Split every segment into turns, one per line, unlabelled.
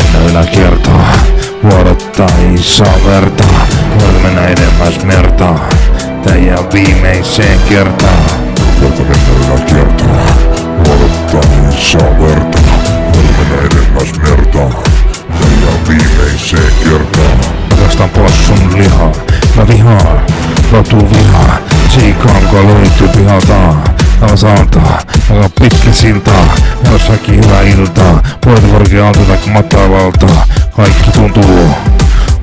mennä yläkiertoon. Vuodottaa isoa vertaa. Voiko mennä edemmäs mertaa? Tää jää viimeiseen kertaan.
Voiko mennä yläkiertoon. Vuodottaa isoa vertaa. Voiko mennä edemmäs mertaa? Tää jää viimeiseen kertaan.
Rakastan possun lihaa. Mä vihaan. Rotu vihaa. Siikanko löytyy pihaltaan. Tasantaa, aika pitkä siltaa, jossakin hyvää iltaa, puolta korkealta tai matavalta, kaikki tuntuu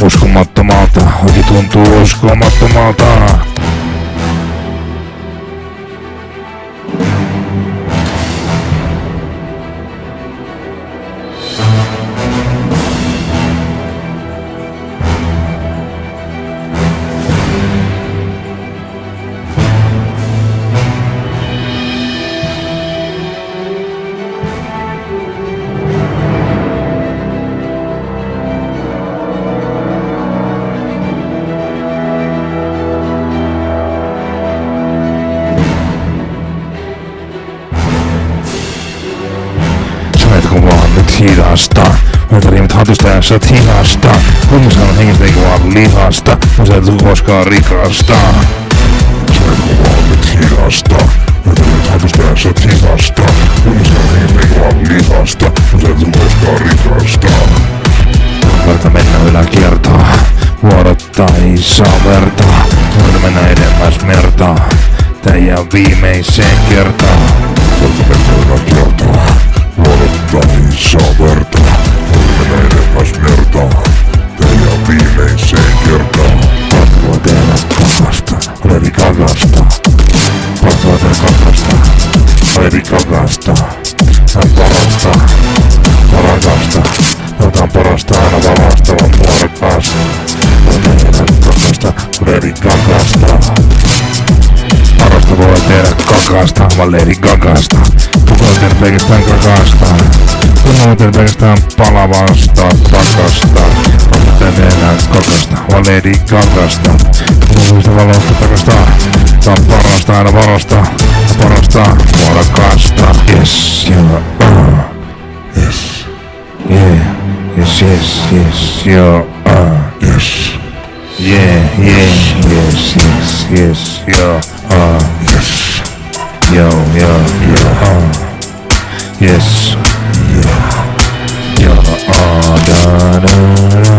uskomattomalta, kaikki tuntuu uskomattomalta. Kun vaan nyt hidasta. Mä tarvitsen hatusta ja sä oot hihasta. Kun sä on hengestä eikä vaan lihasta. Mä sä et tuu koskaan rikasta.
Sä et kun vaan nyt hidasta. Mä tarvitsen hatusta ja sä oot hihasta. Kun sä on hengestä eikä vaan lihasta. Mä sä et tuu koskaan rikasta.
Voiko mennä yläkiertoon. Vuodottaa isoa vertaa. Voiko mennä edemmäs mertaa. Tää jää viimeiseen kertaan.
Voiko mennä yläkiertoon. Vuodottaa isoa vertaa. Voiko mennä edemmäs mertaa. Tää jää viimeiseen kertaan.
Pakko voi tehdä kakasta. Lady Gagasta. Pakko voi tehdä kakasta. Lady Gagasta. Hän parasta. Parakasta. Jotain parasta aina varastavan muodokas. Voi tehdä kakasta. Lady Gagasta. Parasta voi tehdä kakasta. Vaan Lady Gagasta. Kuka voi tehdä pelkästään kakasta. Kuka voi tehdä pelkästään palavasta takasta. Kuka voi tehdä kakasta. Vaan Lady Gagasta. Kuka voi tehdä valosta takasta. Tää on parasta aina varasta. Parasta muodokasta. Yes, yeah,
Yes.
yeah. Yes, yes, yes, yeah,
Yes.
yeah, yeah, yes, yes, yes, yeah,
Yes.
yo, yo, yeah, yes,
Yeah.
yeah, da, da, da.